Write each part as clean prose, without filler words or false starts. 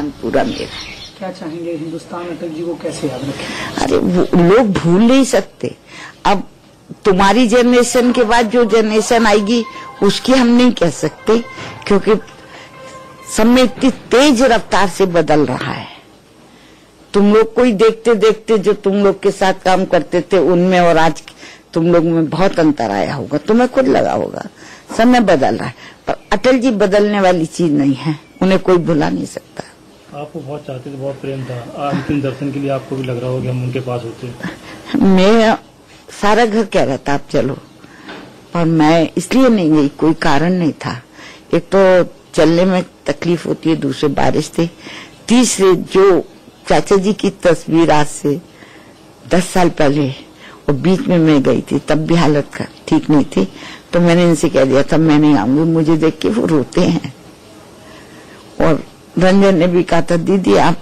सम्मान पूरा मेरा है। क्या चाहेंगे हिंदुस्तान अटल जी को कैसे याद रखें? अरे वो लोग भूल नहीं सकते। अब तुम्हारी जनरेशन के बाद जो जनरेशन आएगी उसकी हम नहीं कह सकते, क्योंकि समय इतनी तेज रफ्तार से बदल रहा है। तुम लोग को ही देखते देखते जो तुम लोग के साथ काम करते थे उनमें और आज तुम लोग में बहुत अंतर आया होगा, तुम्हें खुद लगा होगा। समय बदल रहा है, पर अटल जी बदलने वाली चीज नहीं है, उन्हें कोई भुला नहीं सकता। आपको बहुत चाहते थे, बहुत प्रेम था, अंतिम दर्शन के लिए आपको भी लग रहा होगा हम उनके पास होते। मैं सारा घर कह रहा था आप चलो, पर मैं इसलिए नहीं गई, कोई कारण नहीं था। एक तो चलने में तकलीफ होती है, दूसरे बारिश थी, तीसरे जो चाचा जी की तस्वीर आज से 10 साल पहले और बीच में मैं गई थी, तब भी हालत ठीक नहीं थी, तो मैंने इनसे कह दिया था मैं नहीं आऊंगी। मुझे देख के वो रोते हैं। और रंजन ने भी कहा था दीदी आप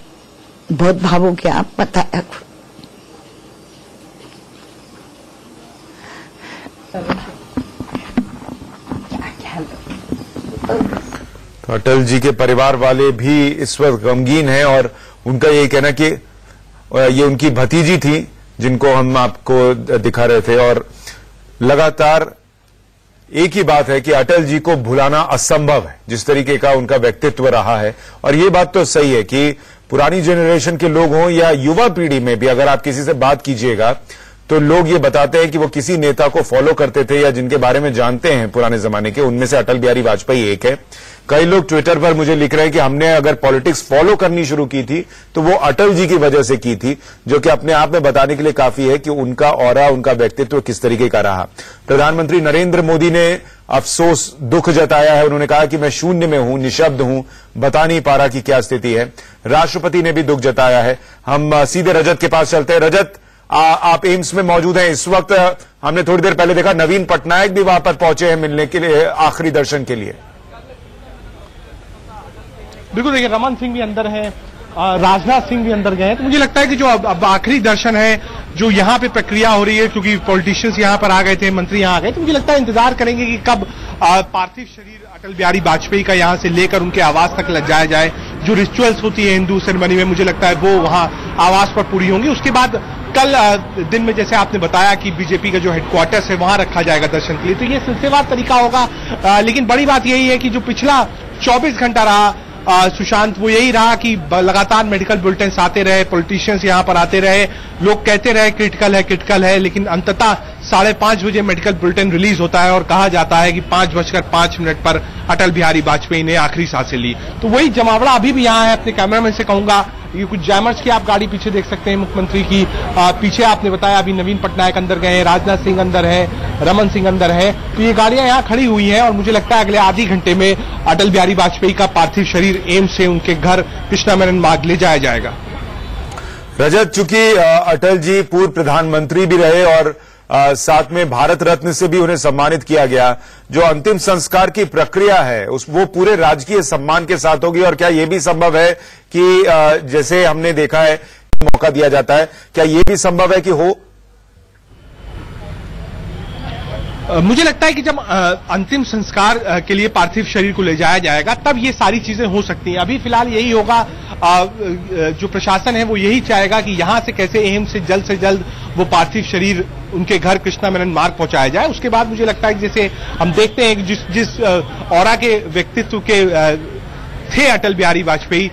बहुत भावुक है, आप बताया खुद। तो अटल जी के परिवार वाले भी इस वक्त गमगीन हैं और उनका यही कहना कि ये उनकी भतीजी थी जिनको हम आपको दिखा रहे थे। और लगातार एक ही बात है कि अटल जी को भुलाना असंभव है, जिस तरीके का उनका व्यक्तित्व रहा है। और ये बात तो सही है कि पुरानी जनरेशन के लोग हों या युवा पीढ़ी में भी अगर आप किसी से बात कीजिएगा तो लोग ये बताते हैं कि वो किसी नेता को फॉलो करते थे या जिनके बारे में जानते हैं पुराने जमाने के, उनमें से अटल बिहारी वाजपेयी एक है। कई लोग ट्विटर पर मुझे लिख रहे हैं कि हमने अगर पॉलिटिक्स फॉलो करनी शुरू की थी तो वो अटल जी की वजह से की थी, जो कि अपने आप में बताने के लिए काफी है कि उनका ऑरा, उनका व्यक्तित्व किस तरीके का रहा। प्रधानमंत्री नरेंद्र मोदी ने अफसोस, दुख जताया है। उन्होंने कहा कि मैं शून्य में हूं, निशब्द हूं, बता नहीं पा रहा कि क्या स्थिति है। राष्ट्रपति ने भी दुख जताया है। हम सीधे रजत के पास चलते हैं। रजत, आप एम्स में मौजूद हैं इस वक्त। हमने थोड़ी देर पहले देखा नवीन पटनायक भी वहां पर पहुंचे हैं मिलने के लिए, आखिरी दर्शन के लिए। बिल्कुल, देखिए रमन सिंह भी अंदर है, राजनाथ सिंह भी अंदर गए हैं। तो मुझे लगता है कि जो अब आखिरी दर्शन है, जो यहाँ पे प्रक्रिया हो रही है, क्योंकि पॉलिटिशियंस यहाँ पर आ गए थे, मंत्री यहाँ आ गए, तो मुझे लगता है इंतजार करेंगे कि कब पार्थिव शरीर अटल बिहारी वाजपेयी का यहाँ से लेकर उनके आवास तक ले जाया जाए। जो रिचुअल्स होती है हिंदू सेरेमनी में, मुझे लगता है वो वहाँ आवास पर पूरी होंगी। उसके बाद कल दिन में जैसे आपने बताया कि बीजेपी का जो हेडक्वार्टर्स है वहां रखा जाएगा दर्शन के लिए, तो ये सिलसिलेवार तरीका होगा। लेकिन बड़ी बात यही है कि जो पिछला 24 घंटा रहा सुशांत, वो यही रहा कि लगातार मेडिकल बुलेटिन आते रहे, पॉलिटिशियंस यहाँ पर आते रहे, लोग कहते रहे क्रिटिकल है, लेकिन अंततः 5:30 बजे मेडिकल बुलेटिन रिलीज होता है और कहा जाता है कि 5:05 पर अटल बिहारी वाजपेयी ने आखिरी सांसें ली। तो वही जमावड़ा अभी भी यहाँ है। अपने कैमरामैन से कहूंगा ये कुछ जैमर्स की आप गाड़ी पीछे देख सकते हैं मुख्यमंत्री की। पीछे आपने बताया अभी नवीन पटनायक अंदर गए हैं, राजनाथ सिंह अंदर है, रमन सिंह अंदर है। तो ये गाड़ियां यहाँ खड़ी हुई हैं और मुझे लगता है अगले आधे घंटे में अटल बिहारी वाजपेयी का पार्थिव शरीर एम्स से उनके घर कृष्णा मेनन मार्ग ले जाया जाएगा। रजत, चूंकि अटल जी पूर्व प्रधानमंत्री भी रहे और साथ में भारत रत्न से भी उन्हें सम्मानित किया गया, जो अंतिम संस्कार की प्रक्रिया है वो पूरे राजकीय सम्मान के साथ होगी। और क्या यह भी संभव है कि जैसे हमने देखा है मौका दिया जाता है, क्या यह भी संभव है कि हो? मुझे लगता है कि जब अंतिम संस्कार के लिए पार्थिव शरीर को ले जाया जाएगा तब ये सारी चीजें हो सकती हैं। अभी फिलहाल यही होगा, जो प्रशासन है वो यही चाहेगा कि यहां से कैसे एम्स से जल्द वो पार्थिव शरीर उनके घर कृष्णा मेनन मार्ग पहुंचाया जाए। उसके बाद मुझे लगता है कि जैसे हम देखते हैं कि जिस ऑरा के व्यक्तित्व के थे अटल बिहारी वाजपेयी,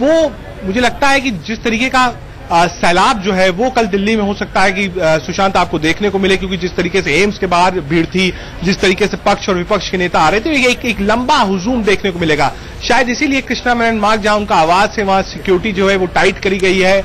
वो मुझे लगता है कि जिस तरीके का सैलाब जो है वो कल दिल्ली में हो सकता है कि सुशांत आपको देखने को मिले, क्योंकि जिस तरीके से एम्स के बाहर भीड़ थी, जिस तरीके से पक्ष और विपक्ष के नेता आ रहे थे, एक लंबा हुजूम देखने को मिलेगा। शायद इसीलिए कृष्णा मेनन मार्ग जहां उनका आवास है वहां सिक्योरिटी जो है वो टाइट करी गई है।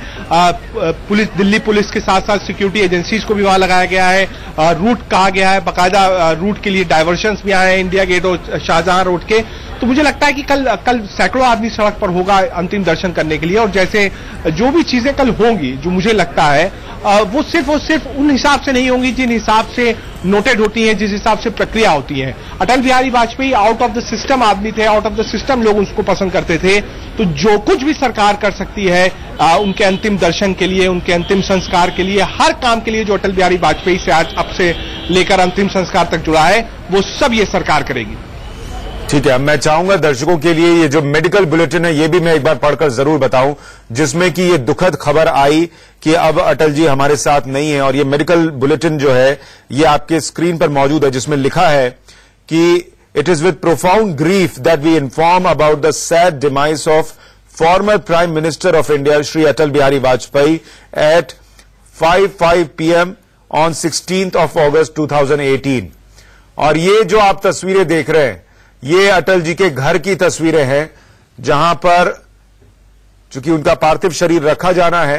पुलिस, दिल्ली पुलिस के साथ साथ सिक्योरिटी एजेंसीज को भी वहां लगाया गया है। रूट कहा गया है, बाकायदा रूट के लिए डायवर्शंस भी आए हैं इंडिया गेट और शाहजहां रोड के। तो मुझे लगता है कि कल सैकड़ों आदमी सड़क पर होगा अंतिम दर्शन करने के लिए। और जैसे जो भी चीजें कल होंगी, जो मुझे लगता है वो सिर्फ उन हिसाब से नहीं होंगी जिन हिसाब से नोटेड होती हैं, जिस हिसाब से प्रक्रिया होती है। Atal Bihari Vajpayee out of the system आदमी थे, आउट ऑफ द सिस्टम लोग उसको पसंद करते थे। तो जो कुछ भी सरकार कर सकती है उनके अंतिम दर्शन के लिए, उनके अंतिम संस्कार के लिए, हर काम के लिए जो अटल बिहारी वाजपेयी से आज अब से लेकर अंतिम संस्कार तक जुड़ा है, वो सब ये सरकार करेगी। ठीक है, अब मैं चाहूंगा दर्शकों के लिए ये जो मेडिकल बुलेटिन है ये भी मैं एक बार पढ़कर जरूर बताऊं, जिसमें कि ये दुखद खबर आई कि अब अटल जी हमारे साथ नहीं है। और ये मेडिकल बुलेटिन जो है ये आपके स्क्रीन पर मौजूद है, जिसमें लिखा है कि it is with profound grief that we inform about the sad demise of former prime minister of India Shri Atal Bihari Vajpayee at 5:05 PM on 16th of August 2018। और ये जो आप तस्वीरें देख रहे हैं ये अटल जी के घर की तस्वीरें हैं, जहां पर चूंकि उनका पार्थिव शरीर रखा जाना है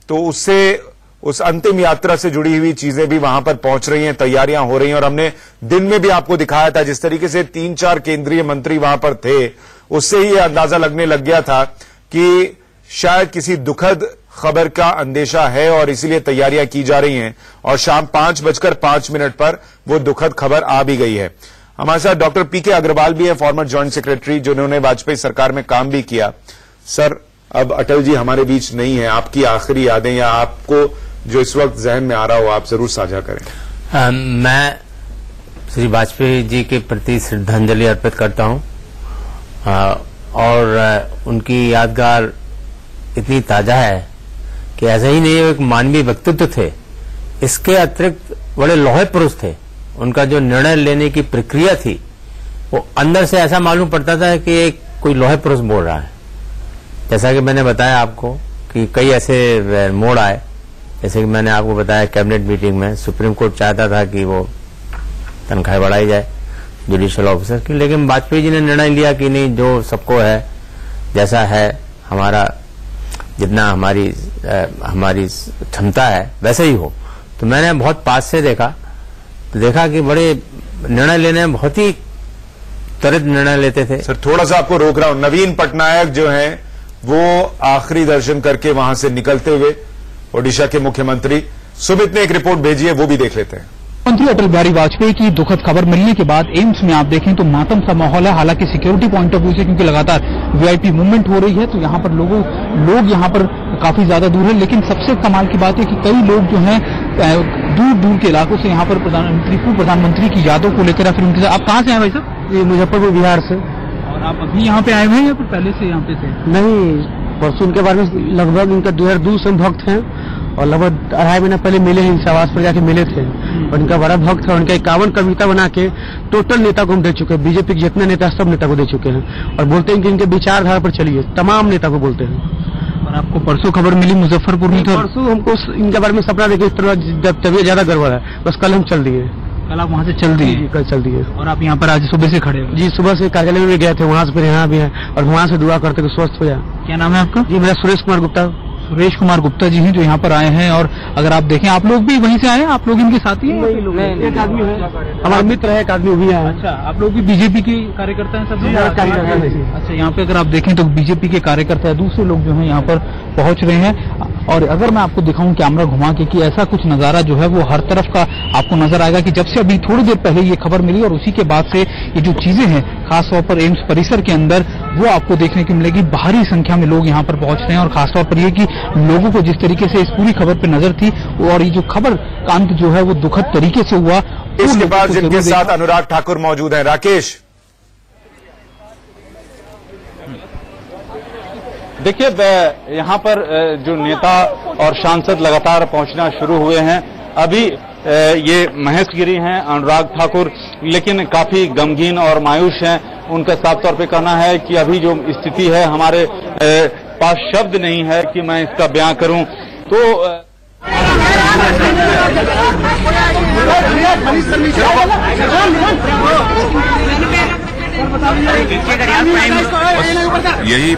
तो उससे उस अंतिम यात्रा से जुड़ी हुई चीजें भी वहां पर पहुंच रही हैं, तैयारियां हो रही हैं। और हमने दिन में भी आपको दिखाया था जिस तरीके से 3-4 केंद्रीय मंत्री वहां पर थे, उससे ही यह अंदाजा लगने लग गया था कि शायद किसी दुखद खबर का अंदेशा है और इसीलिए तैयारियां की जा रही हैं। और शाम 5:05 पर वो दुखद खबर आ भी गई है। हमारे साथ डॉक्टर पीके अग्रवाल भी हैं, फॉर्मर जॉइंट सेक्रेटरी, जिन्होंने वाजपेयी सरकार में काम भी किया। सर, अब अटल जी हमारे बीच नहीं है, आपकी आखिरी यादें या आपको जो इस वक्त जहन में आ रहा हो आप जरूर साझा करें। मैं श्री वाजपेयी जी के प्रति श्रद्धांजलि अर्पित करता हूं और उनकी यादगार इतनी ताजा है कि ऐसा ही नहीं, एक मानवीय व्यक्तित्व थे, इसके अतिरिक्त बड़े लौहे पुरुष थे। उनका जो निर्णय लेने की प्रक्रिया थी वो अंदर से ऐसा मालूम पड़ता था कि एक कोई लौहे पुरुष बोल रहा है। जैसा कि मैंने बताया आपको कि कई ऐसे मोड़ आए, जैसे कि मैंने आपको बताया कैबिनेट मीटिंग में सुप्रीम कोर्ट चाहता था कि वो तनख्वाह बढ़ाई जाए जुडिशियल ऑफिसर की, लेकिन वाजपेयी जी ने निर्णय लिया कि नहीं, जो सबको है जैसा है, हमारा जितना हमारी क्षमता है वैसे ही हो। तो मैंने बहुत पास से देखा कि बड़े निर्णय लेने में बहुत ही त्वरित निर्णय लेते थे। सर, थोड़ा सा आपको रोक रहा हूं। नवीन पटनायक जो हैं वो आखिरी दर्शन करके वहां से निकलते हुए, ओडिशा के मुख्यमंत्री सुमित ने एक रिपोर्ट भेजी है, वो भी देख लेते हैं। मंत्री अटल बिहारी वाजपेयी की दुखद खबर मिलने के बाद एम्स में आप देखें तो मातम सा माहौल है। हालांकि सिक्योरिटी पॉइंट ऑफ व्यू से क्योंकि लगातार वीआईपी मूवमेंट हो रही है तो यहाँ पर लोग यहाँ पर काफी ज्यादा दूर है। लेकिन सबसे कमाल की बात है कि कई लोग जो हैं दूर दूर के इलाकों से यहाँ पर पूर्व प्रधानमंत्री की यादों को लेकर फिर उनके साथ। आप कहाँ से आए भाई साहब? ये मुजफ्फरपुर बिहार से। और आप अभी यहाँ पे आए हुए हैं या फिर पहले से यहाँ पे थे? नहीं, परसों उनके बारे में लगभग इनका 2002 से भक्त हैं और लगभग 2.5 महीना पहले मिले हैं, इनसे आवास पर जाके मिले थे। और इनका बड़ा भक्त है। उनका 51 कविता बना के टोटल नेता को हम दे चुके हैं। बीजेपी के जितने नेता सब नेता को दे चुके हैं और बोलते हैं कि इनके विचारधारा पर चलिए, तमाम नेता को बोलते हैं। और आपको परसों खबर मिली मुजफ्फरपुर में? तो परसों हमको इनके बारे में सपना देखे, इस तरह तबीयत ज्यादा गड़बड़ है, बस कल हम चल दिए। कल आप वहाँ से चल दिए? कल चल दिए। और आप यहाँ पर आज सुबह से खड़े हो? जी, सुबह से कार्यालय में भी गए थे, वहाँ से फिर यहाँ भी है और वहाँ से दुआ करते स्वस्थ हो जाए। क्या नाम है आपका? जी, मेरा सुरेश कुमार गुप्ता। सुरेश कुमार गुप्ता जी हैं जो यहाँ पर आए हैं। और अगर आप देखें, आप लोग भी वहीं से आए हैं? आप लोग इनके साथी हैं? एक आदमी है, हमारा मित्र है, एक आदमी भी है। अच्छा, आप लोग भी बीजेपी के कार्यकर्ता हैं सब? अच्छा, यहाँ पे अगर आप देखें तो बीजेपी के कार्यकर्ता है, दूसरे लोग जो हैं यहाँ पर पहुंच रहे हैं। और अगर मैं आपको दिखाऊं कैमरा घुमा के कि ऐसा कुछ नजारा जो है वो हर तरफ का आपको नजर आएगा कि जब से अभी थोड़ी देर पहले ये खबर मिली और उसी के बाद से ये जो चीजें हैं खासतौर पर एम्स परिसर के अंदर वो आपको देखने को मिलेगी। भारी संख्या में लोग यहाँ पर पहुंच रहे हैं और खासतौर पर ये कि लोगों को जिस तरीके से इस पूरी खबर पर नजर थी और ये जो खबर का अंत जो है वो दुखद तरीके से हुआ। इसके बाद जिनके साथ अनुराग ठाकुर मौजूद हैं, राकेश। देखिए, यहाँ पर जो नेता और सांसद लगातार पहुंचना शुरू हुए हैं। अभी ये महेश गिरी हैं, अनुराग ठाकुर, लेकिन काफी गमगीन और मायूस हैं। उनका साफ तौर पे कहना है कि अभी जो स्थिति है हमारे पास शब्द नहीं है कि मैं इसका बयां करूं। तो यही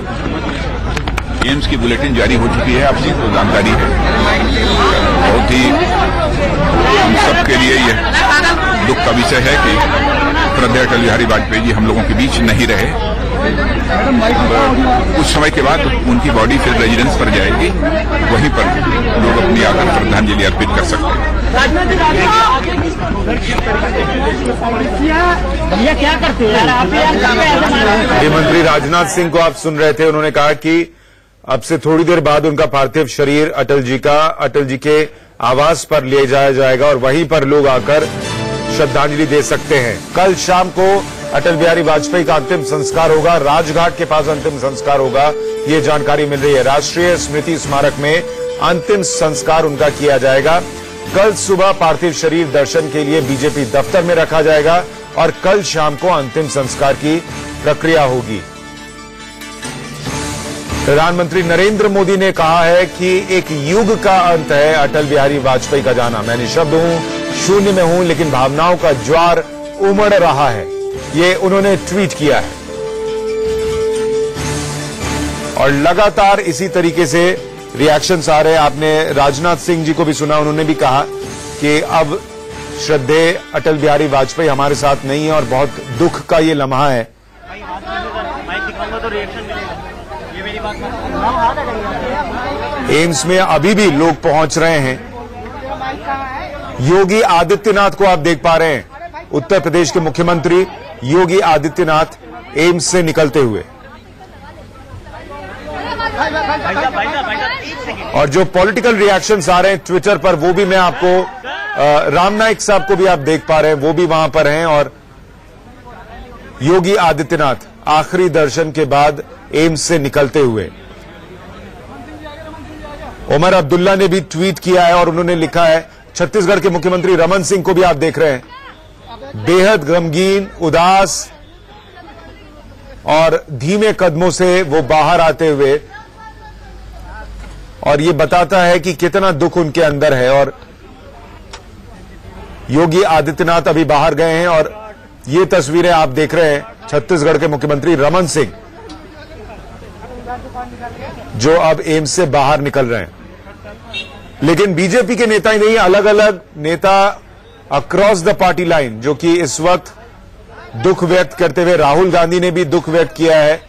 एम्स की बुलेटिन जारी हो चुकी है, आपकी तो जानकारी है। बहुत ही हम सबके लिए यह दुख का विषय है कि श्रद्धेय अटल बिहारी वाजपेयी जी हम लोगों के बीच नहीं रहे। कुछ समय के बाद उनकी बॉडी फिर रेजिडेंस पर जाएगी, वहीं पर लोग अपनी आकर श्रद्धांजलि अर्पित कर सकते हैं। क्या करते हैं? गृह मंत्री राजनाथ सिंह को आप सुन रहे थे, उन्होंने कहा कि अब से थोड़ी देर बाद उनका पार्थिव शरीर अटल जी के आवास पर ले जाया जाएगा और वहीं पर लोग आकर श्रद्धांजलि दे सकते हैं। कल शाम को अटल बिहारी वाजपेयी का अंतिम संस्कार होगा। राजघाट के पास अंतिम संस्कार होगा, ये जानकारी मिल रही है। राष्ट्रीय स्मृति स्मारक में अंतिम संस्कार उनका किया जाएगा। कल सुबह पार्थिव शरीर दर्शन के लिए बीजेपी दफ्तर में रखा जाएगा और कल शाम को अंतिम संस्कार की प्रक्रिया होगी। प्रधानमंत्री नरेंद्र मोदी ने कहा है कि एक युग का अंत है अटल बिहारी वाजपेयी का जाना। मैं निशब्द हूं, शून्य में हूं, लेकिन भावनाओं का ज्वार उमड़ रहा है, ये उन्होंने ट्वीट किया है। और लगातार इसी तरीके से रिएक्शंस आ रहे हैं। आपने राजनाथ सिंह जी को भी सुना, उन्होंने भी कहा कि अब श्रद्धेय अटल बिहारी वाजपेयी हमारे साथ नहीं है और बहुत दुख का ये लम्हा है। एम्स में अभी भी लोग पहुंच रहे हैं। योगी आदित्यनाथ को आप देख पा रहे हैं, उत्तर प्रदेश के मुख्यमंत्री योगी आदित्यनाथ एम्स से निकलते हुए। और जो पॉलिटिकल रिएक्शंस आ रहे हैं ट्विटर पर, वो भी मैं आपको राम नाईक साहब को भी आप देख पा रहे हैं, वो भी वहां पर हैं। और योगी आदित्यनाथ आखिरी दर्शन के बाद एम्स से निकलते हुए। उमर अब्दुल्ला ने भी ट्वीट किया है और उन्होंने लिखा है, छत्तीसगढ़ के मुख्यमंत्री रमन सिंह को भी आप देख रहे हैं, बेहद गमगीन, उदास और धीमे कदमों से वो बाहर आते हुए। और ये बताता है कि कितना दुख उनके अंदर है। और योगी आदित्यनाथ अभी बाहर गए हैं और ये तस्वीरें आप देख रहे हैं छत्तीसगढ़ के मुख्यमंत्री रमन सिंह, जो अब एम्स से बाहर निकल रहे हैं। लेकिन बीजेपी के नेता ही नहीं, अलग अलग नेता अक्रॉस द पार्टी लाइन, जो कि इस वक्त दुख व्यक्त करते हुए, राहुल गांधी ने भी दुख व्यक्त किया है।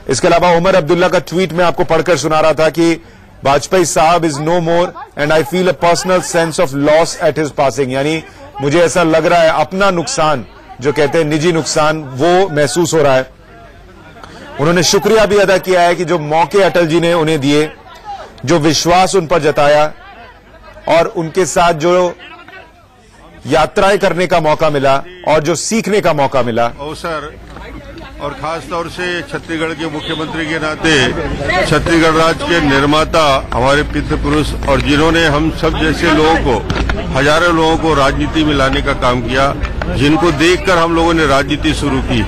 इसके अलावा उमर अब्दुल्ला का ट्वीट में आपको पढ़कर सुना रहा था कि वाजपेयी साहब is no more and I feel a personal sense of loss at his passing. यानी मुझे ऐसा लग रहा है, अपना नुकसान, जो कहते हैं निजी नुकसान, वो महसूस हो रहा है। उन्होंने शुक्रिया भी अदा किया है कि जो मौके अटल जी ने उन्हें दिए, जो विश्वास उन पर जताया और उनके साथ जो यात्राएं करने का मौका मिला और जो सीखने का मौका मिला। अवसर और खास तौर से छत्तीसगढ़ के मुख्यमंत्री के नाते छत्तीसगढ़ राज्य के निर्माता, हमारे पितृपुरुष, और जिन्होंने हम सब जैसे लोगों को, हजारों लोगों को राजनीति में लाने का काम किया, जिनको देखकर हम लोगों ने राजनीति शुरू की,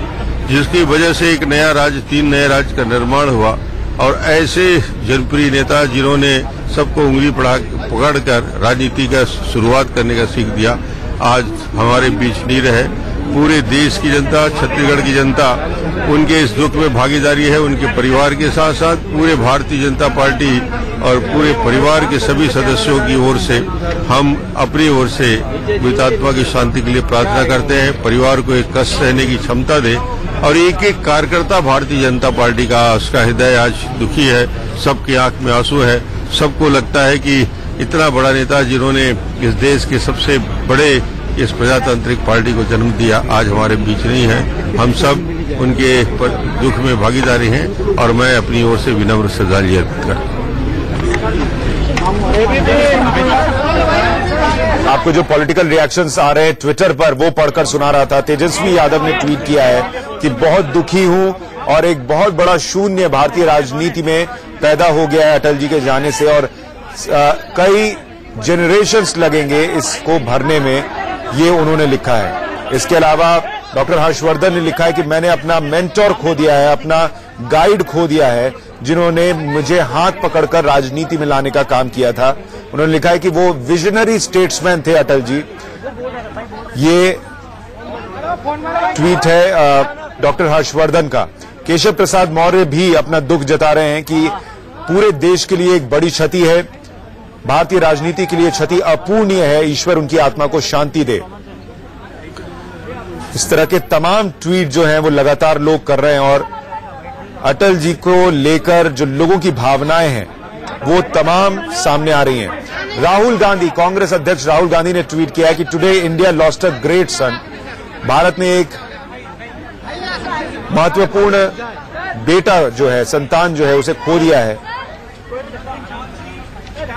जिसकी वजह से एक नया राज्य, 3 नए राज्य का निर्माण हुआ। और ऐसे जनप्रिय नेता जिन्होंने सबको उंगली पकड़कर राजनीति का शुरुआत करने का सीख दिया, आज हमारे बीच नहीं रहे। पूरे देश की जनता, छत्तीसगढ़ की जनता उनके इस दुख में भागीदारी है। उनके परिवार के साथ साथ पूरे भारतीय जनता पार्टी और पूरे परिवार के सभी सदस्यों की ओर से हम अपनी ओर से मृतात्मा की शांति के लिए प्रार्थना करते हैं। परिवार को एक कष्ट सहने की क्षमता दे। और एक एक कार्यकर्ता भारतीय जनता पार्टी का, उसका हृदय आज दुखी है, सबकी आंख में आंसू है। सबको लगता है कि इतना बड़ा नेता जिन्होंने इस देश के सबसे बड़े इस प्रजातांत्रिक पार्टी को जन्म दिया, आज हमारे बीच नहीं है। हम सब उनके दुख में भागीदारी हैं और मैं अपनी ओर से विनम्र श्रद्धांजलि अर्पित करता हूं। आपको जो पॉलिटिकल रिएक्शंस आ रहे हैं ट्विटर पर, वो पढ़कर सुना रहा था। तेजस्वी यादव ने ट्वीट किया है कि बहुत दुखी हूं और एक बहुत बड़ा शून्य भारतीय राजनीति में पैदा हो गया है अटल जी के जाने से, और कई जनरेशंस लगेंगे इसको भरने में, ये उन्होंने लिखा है। इसके अलावा डॉक्टर हर्षवर्धन ने लिखा है कि मैंने अपना मेंटोर खो दिया है, अपना गाइड खो दिया है, जिन्होंने मुझे हाथ पकड़कर राजनीति में लाने का काम किया था। उन्होंने लिखा है कि वो विजनरी स्टेट्समैन थे अटल जी। ये ट्वीट है डॉक्टर हर्षवर्धन का। केशव प्रसाद मौर्य भी अपना दुख जता रहे हैं कि पूरे देश के लिए एक बड़ी क्षति है, भारतीय राजनीति के लिए क्षति अपूर्णीय है, ईश्वर उनकी आत्मा को शांति दे। इस तरह के तमाम ट्वीट जो हैं वो लगातार लोग कर रहे हैं और अटल जी को लेकर जो लोगों की भावनाएं हैं वो तमाम सामने आ रही हैं। राहुल गांधी, कांग्रेस अध्यक्ष राहुल गांधी ने ट्वीट किया है कि today India lost a great सन। भारत ने एक महत्वपूर्ण बेटा जो है, संतान जो है, उसे खो दिया है।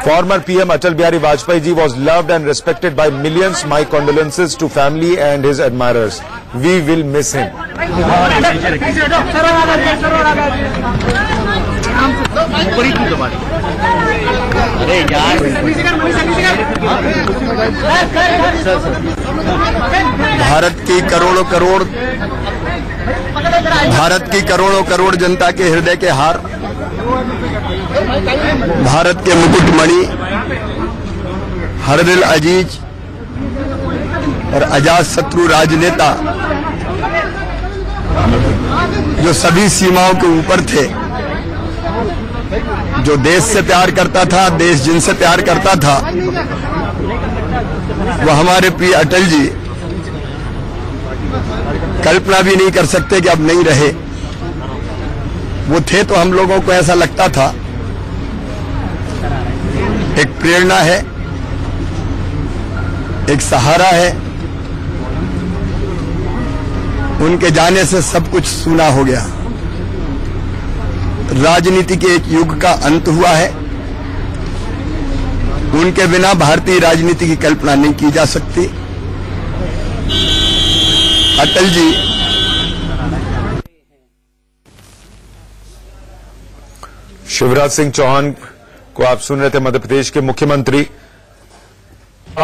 Former PM Atal Bihari Vajpayee ji was loved and respected by millions. My condolences to family and his admirers. We will miss him. Bharat की करोड़ों करोड़ जनता के हृदय के हार, भारत के मुकुटमणि, हरदिल अजीज और अजात शत्रु राजनेता जो सभी सीमाओं के ऊपर थे, जो देश से प्यार करता था, देश जिनसे प्यार करता था, वो हमारे प्रिय अटल जी कल्पना भी नहीं कर सकते कि अब नहीं रहे। वो थे तो हम लोगों को ऐसा लगता था एक प्रेरणा है, एक सहारा है। उनके जाने से सब कुछ सूना हो गया। राजनीति के एक युग का अंत हुआ है। उनके बिना भारतीय राजनीति की कल्पना नहीं की जा सकती। अटल जी शिवराज सिंह चौहान को आप सुन रहे थे, मध्य प्रदेश के मुख्यमंत्री।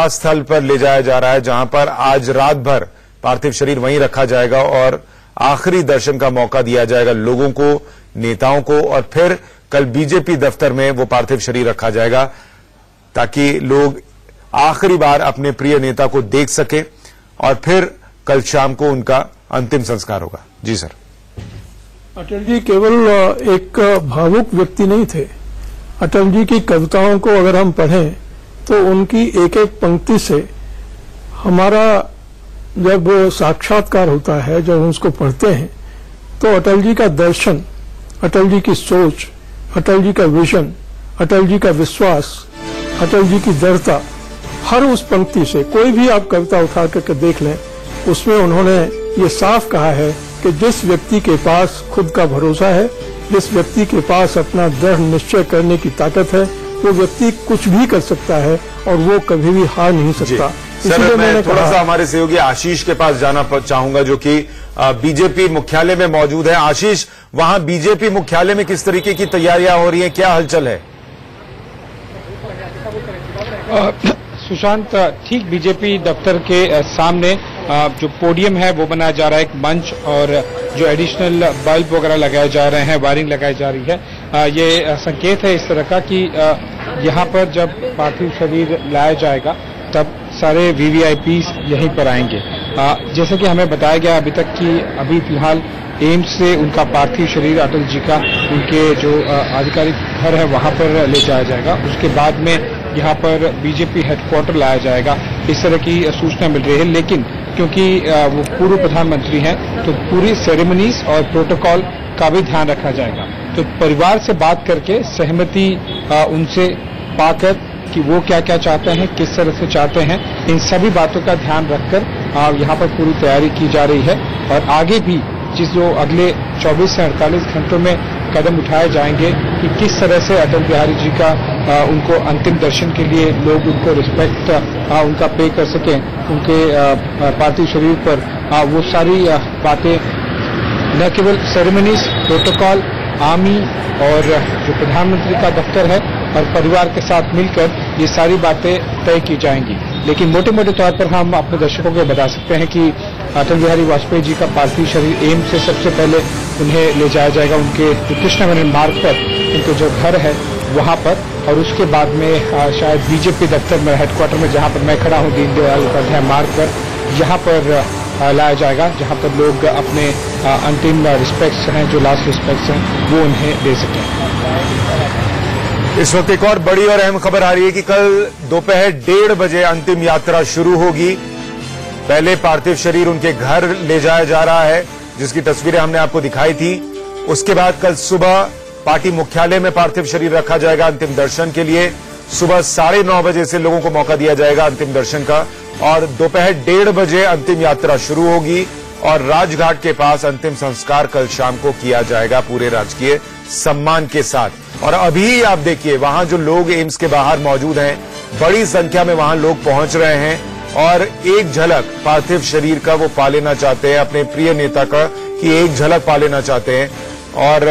स्थल पर ले जाया जा रहा है जहां पर आज रात भर पार्थिव शरीर वहीं रखा जाएगा और आखिरी दर्शन का मौका दिया जाएगा लोगों को, नेताओं को, और फिर कल बीजेपी दफ्तर में वो पार्थिव शरीर रखा जाएगा ताकि लोग आखिरी बार अपने प्रिय नेता को देख सके और फिर कल शाम को उनका अंतिम संस्कार होगा। जी सर। अटल जी केवल एक भावुक व्यक्ति नहीं थे। अटल जी की कविताओं को अगर हम पढ़ें तो उनकी एक एक पंक्ति से हमारा जब साक्षात्कार होता है, जब हम उसको पढ़ते हैं तो अटल जी का दर्शन, अटल जी की सोच, अटल जी का विजन, अटल जी का विश्वास, अटल जी की दृढ़ता, हर उस पंक्ति से कोई भी आप कविता उठा करके देख लें, उसमें उन्होंने ये साफ कहा है कि जिस व्यक्ति के पास खुद का भरोसा है, जिस व्यक्ति के पास अपना दृढ़ निश्चय करने की ताकत है, वो व्यक्ति कुछ भी कर सकता है और वो कभी भी हार नहीं सकता। सर, मैं थोड़ा सा हमारे सहयोगी आशीष के पास जाना चाहूंगा जो कि बीजेपी मुख्यालय में मौजूद है। आशीष, वहां बीजेपी मुख्यालय में किस तरीके की तैयारियां हो रही हैं, क्या हलचल है? सुशांत, ठीक बीजेपी दफ्तर के सामने जो पोडियम है वो बनाया जा रहा है, एक मंच, और जो एडिशनल बल्ब वगैरह लगाए जा रहे हैं, वायरिंग लगाई जा रही है। ये संकेत है इस तरह का कि यहाँ पर जब पार्थिव शरीर लाया जाएगा तब सारे वीवीआईपीस यहीं पर आएंगे। जैसे कि हमें बताया गया अभी तक कि अभी फिलहाल एम्स से उनका पार्थिव शरीर अटल जी का उनके जो आधिकारिक घर है वहां पर ले जाया जाएगा। उसके बाद में यहाँ पर बीजेपी हेडक्वार्टर लाया जाएगा, इस तरह की सूचना मिल रही है। लेकिन क्योंकि वो पूर्व प्रधानमंत्री हैं तो पूरी सेरेमनीज और प्रोटोकॉल का भी ध्यान रखा जाएगा। तो परिवार से बात करके सहमति उनसे पाकर कि वो क्या क्या चाहते हैं, किस तरह से चाहते हैं, इन सभी बातों का ध्यान रखकर यहाँ पर पूरी तैयारी की जा रही है। और आगे भी जो अगले 24 से 48 घंटों में कदम उठाए जाएंगे कि किस तरह से अटल बिहारी जी का उनको अंतिम दर्शन के लिए लोग उनको रिस्पेक्ट उनका पे कर सकें, उनके पार्थिव शरीर पर वो सारी बातें, न केवल सेरेमनीज, प्रोटोकॉल, आर्मी और जो प्रधानमंत्री का दफ्तर है और परिवार के साथ मिलकर ये सारी बातें तय की जाएंगी। लेकिन मोटे मोटे तौर पर हम अपने दर्शकों को बता सकते हैं कि अटल बिहारी वाजपेयी जी का पार्थिव शरीर एम्स से सबसे पहले उन्हें ले जाया जाएगा उनके कृष्णा मेनन मार्ग पर, उनके जो घर है वहां पर, और उसके बाद में शायद बीजेपी दफ्तर में, हेडक्वार्टर में, जहां पर मैं खड़ा हूं, दीनदयाल उपाध्याय मार्ग पर, यहाँ पर लाया जाएगा, जहां पर लोग अपने अंतिम रिस्पेक्ट्स हैं, जो लास्ट रिस्पेक्ट्स हैं, वो उन्हें दे सकें। इस वक्त एक और बड़ी और अहम खबर आ रही है कि कल दोपहर 1:30 बजे अंतिम यात्रा शुरू होगी। पहले पार्थिव शरीर उनके घर ले जाया जा रहा है, जिसकी तस्वीरें हमने आपको दिखाई थी। उसके बाद कल सुबह पार्टी मुख्यालय में पार्थिव शरीर रखा जाएगा अंतिम दर्शन के लिए। सुबह 9:30 बजे से लोगों को मौका दिया जाएगा अंतिम दर्शन का, और दोपहर 1:30 बजे अंतिम यात्रा शुरू होगी और राजघाट के पास अंतिम संस्कार कल शाम को किया जाएगा पूरे राजकीय सम्मान के साथ। और अभी आप देखिए वहां जो लोग एम्स के बाहर मौजूद हैं, बड़ी संख्या में वहां लोग पहुंच रहे हैं और एक झलक पार्थिव शरीर का वो पा लेना चाहते हैं, अपने प्रिय नेता का कि एक झलक पा लेना चाहते हैं। और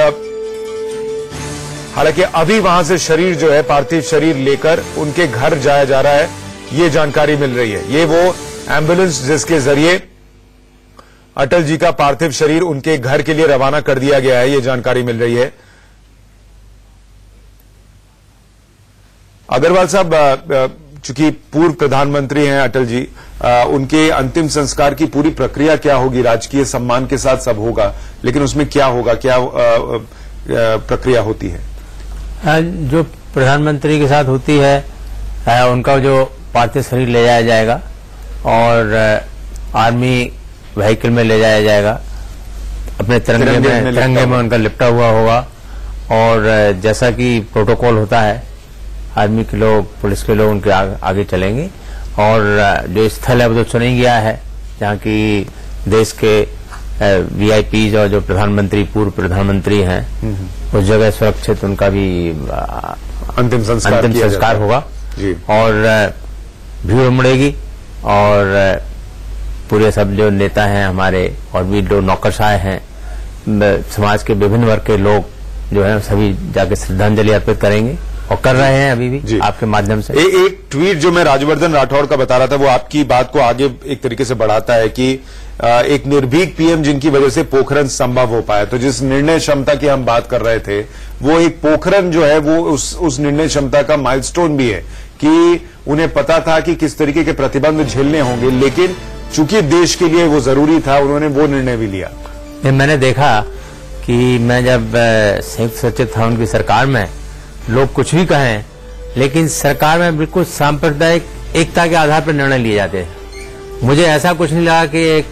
हालांकि अभी वहां से शरीर जो है, पार्थिव शरीर लेकर उनके घर जाया जा रहा है, ये जानकारी मिल रही है। ये वो एम्बुलेंस जिसके जरिए अटल जी का पार्थिव शरीर उनके घर के लिए रवाना कर दिया गया है, ये जानकारी मिल रही है। अग्रवाल साहब, चूंकि पूर्व प्रधानमंत्री हैं अटल जी, उनके अंतिम संस्कार की पूरी प्रक्रिया क्या होगी? राजकीय सम्मान के साथ सब होगा, लेकिन उसमें क्या होगा, क्या प्रक्रिया होती है? जो प्रधानमंत्री के साथ होती है, उनका जो पार्थिव शरीर ले जाया जाएगा और आर्मी व्हीकल में ले जाया जाएगा, अपने तिरंगे में उनका लिपटा हुआ होगा। और जैसा कि प्रोटोकॉल होता है, आर्मी के लोग, पुलिस के लोग उनके आगे चलेंगे और जो स्थल है वो तो चुन ही गया है, जहाँ की देश के वीआईपीज और जो प्रधानमंत्री, पूर्व प्रधानमंत्री हैं, उस जगह सुरक्षित उनका भी अंतिम संस्कार होगा जी। और भीड़ उमड़ेगी और पूरे सब जो नेता हैं हमारे और भी जो नौकरशाह हैं, समाज के विभिन्न वर्ग के लोग जो हैं सभी जाके श्रद्धांजलि अर्पित करेंगे और कर रहे हैं अभी भी आपके माध्यम से। एक ट्वीट जो मैं राजवर्धन राठौड़ का बता रहा था, वो आपकी बात को आगे एक तरीके से बढ़ाता है कि एक निर्भीक पीएम जिनकी वजह से पोखरण संभव हो पाया। तो जिस निर्णय क्षमता की हम बात कर रहे थे, वो एक पोखरण जो है वो उस निर्णय क्षमता का माइलस्टोन भी है कि उन्हें पता था कि किस तरीके के प्रतिबंध झेलने होंगे, लेकिन चूंकि देश के लिए वो जरूरी था, उन्होंने वो निर्णय भी लिया। मैंने देखा कि मैं जब संयुक्त सचिव था उनकी सरकार में, लोग कुछ भी कहें, लेकिन सरकार में बिल्कुल सांप्रदायिक एकता के आधार पर निर्णय लिए जाते हैं। मुझे ऐसा कुछ नहीं लगा कि एक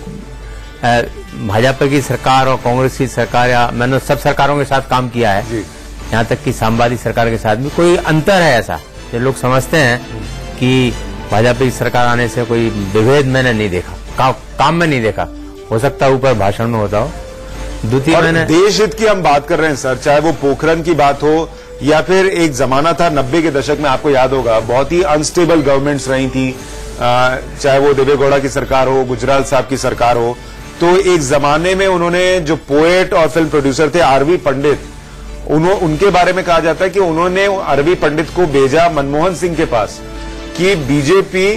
भाजपा की सरकार और कांग्रेस की सरकार, या मैंने सब सरकारों के साथ काम किया है, यहाँ तक कि साम्यवादी सरकार के साथ भी कोई अंतर है ऐसा जो लोग समझते हैं कि भाजपा की सरकार आने से कोई विभेद मैंने नहीं देखा, काम में नहीं देखा। हो सकता है ऊपर भाषण में होता हो। दूसरी मैंने देश हित की हम बात कर रहे हैं सर, चाहे वो पोखरण की बात हो या फिर एक जमाना था 90 के दशक में, आपको याद होगा बहुत ही अनस्टेबल गवर्नमेंट्स रही थी, चाहे वो देवेगौड़ा की सरकार हो, गुजराल साहब की सरकार हो। तो एक जमाने में उन्होंने, जो पोएट और फिल्म प्रोड्यूसर थे आरवी पंडित, उनके बारे में कहा जाता है कि उन्होंने आरवी पंडित को भेजा मनमोहन सिंह के पास कि बीजेपी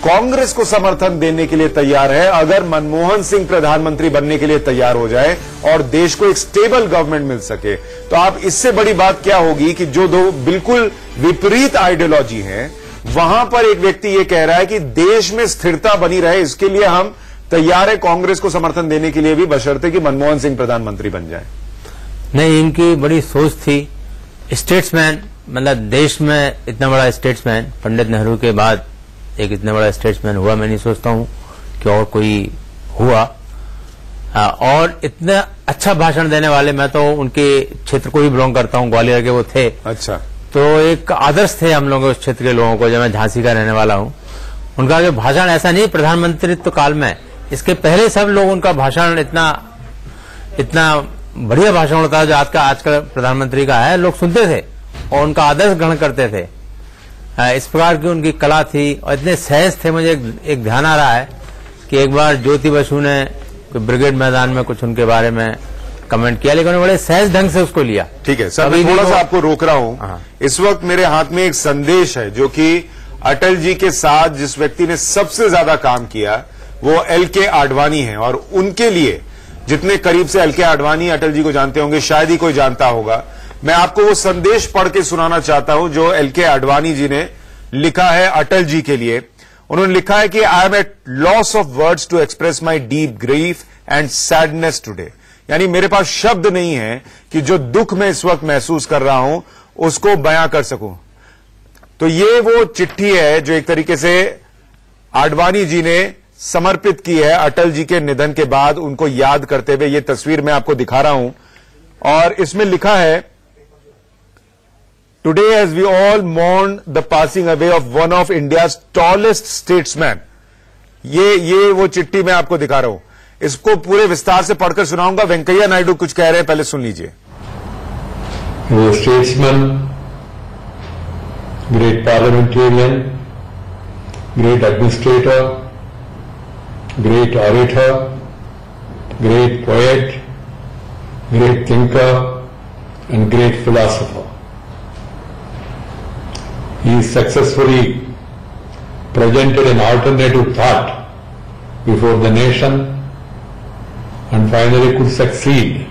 कांग्रेस को समर्थन देने के लिए तैयार है अगर मनमोहन सिंह प्रधानमंत्री बनने के लिए तैयार हो जाए और देश को एक स्टेबल गवर्नमेंट मिल सके। तो आप इससे बड़ी बात क्या होगी कि जो दो बिल्कुल विपरीत आइडियोलॉजी हैं, वहां पर एक व्यक्ति ये कह रहा है कि देश में स्थिरता बनी रहे, इसके लिए हम तैयार है कांग्रेस को समर्थन देने के लिए भी, बशर्ते कि मनमोहन सिंह प्रधानमंत्री बन जाए। नहीं, इनकी बड़ी सोच थी। स्टेट्समैन, मतलब देश में इतना बड़ा स्टेट्समैन, पंडित नेहरू के बाद एक इतना बड़ा स्टेट्समैन हुआ, मैं नहीं सोचता हूं कि और कोई हुआ। और इतना अच्छा भाषण देने वाले, मैं तो उनके क्षेत्र को ही बिलोंग करता हूं, ग्वालियर के वो थे। अच्छा। तो एक आदर्श थे हम लोग उस क्षेत्र के लोगों को, जब मैं झांसी का रहने वाला हूं। उनका जो भाषण ऐसा नहीं प्रधानमंत्रित्व काल में, इसके पहले सब लोग उनका भाषण इतना बढ़िया भाषण होता है जो आज का प्रधानमंत्री का है, लोग सुनते थे और उनका आदर्श ग्रहण करते थे। इस प्रकार की उनकी कला थी और इतने सहज थे। मुझे एक ध्यान आ रहा है कि एक बार ज्योति बसु ने ब्रिगेड मैदान में कुछ उनके बारे में कमेंट किया, लेकिन उन्होंने बड़े सहज ढंग से उसको लिया। ठीक है सर, मैं थोड़ा सा आपको रोक रहा हूं। इस वक्त मेरे हाथ में एक संदेश है जो कि अटल जी के साथ जिस व्यक्ति ने सबसे ज्यादा काम किया वो एल.के. आडवाणी है, और उनके लिए जितने करीब से एल.के. आडवाणी अटल जी को जानते होंगे, शायद ही कोई जानता होगा। मैं आपको वो संदेश पढ़ के सुनाना चाहता हूं जो एल.के. आडवाणी जी ने लिखा है अटल जी के लिए। उन्होंने लिखा है कि I am at loss of words to express my deep grief and sadness today. यानी मेरे पास शब्द नहीं है कि जो दुख मैं इस वक्त महसूस कर रहा हूं उसको बयां कर सकूं। तो ये वो चिट्ठी है जो एक तरीके से आडवाणी जी ने समर्पित की है अटल जी के निधन के बाद, उनको याद करते हुए। ये तस्वीर मैं आपको दिखा रहा हूं और इसमें लिखा है, Today, as we all mourn the passing away of one of India's tallest statesmen, ये वो चिट्ठी मैं आपको दिखा रहा हूं। इसको पूरे विस्तार से पढ़कर सुनाऊंगा। वेंकैया नायडू कुछ कह रहे हैं, पहले सुन लीजिए। He was a statesman, great parliamentarian, great administrator, great orator, great poet, great thinker, and great philosopher. He successfully presented an alternative thought before the nation and finally could succeed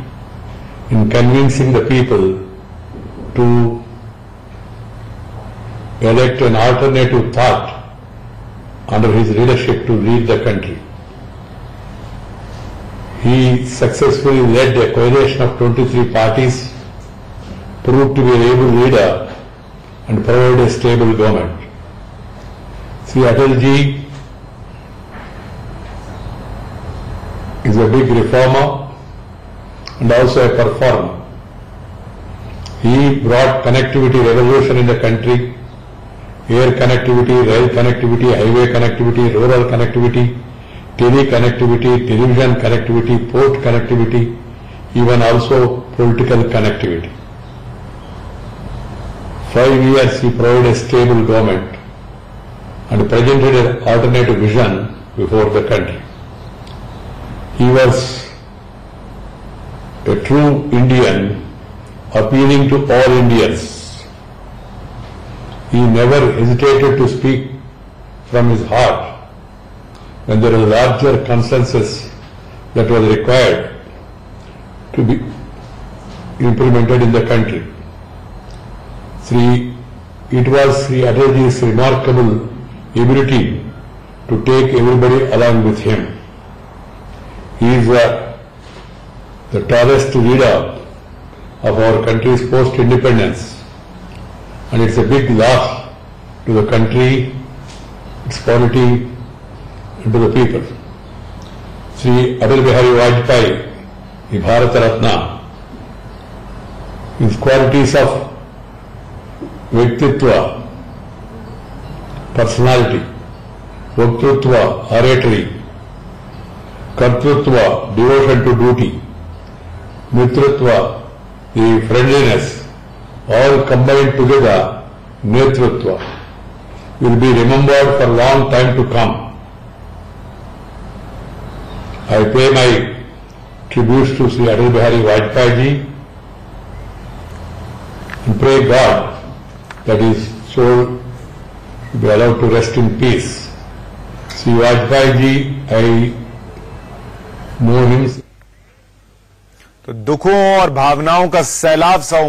in convincing the people to elect an alternative thought under his leadership to lead the country. He successfully led a coalition of 23 parties, proved to be an able leader and provided a stable government. Sri Atal ji is a big reformer and also a performer. He brought connectivity revolution in the country, air connectivity, rail connectivity, highway connectivity, rural connectivity, tele-connectivity, television connectivity, port connectivity, even also political connectivity. 5 years he provided a stable government and presented an alternative vision before the country. He was a true Indian, appealing to all Indians. He never hesitated to speak from his heart when there was a larger consensus that was required to be implemented in the country. It was Sri Atal ji's remarkable ability to take everybody along with him. He is the tallest leader of our country's post-independence, and it's a big loss to the country, its polity, and to the people. Sri Atal Bihari Vajpayee, the Bharata Ratna, his qualities of Vyaktitva, personality, Vaktritva, oratory, Kartrutva, devotion to duty, Mitritva, the friendliness, all combined together, Netritva, will be remembered for a long time to come. I pay my tributes to Sri Atal Bihari Vajpayee ji and pray God that his soul be allowed to rest in peace. Sri Vajpayee ji, I know him. तो दुखों और भावनाओं का सैलाब सा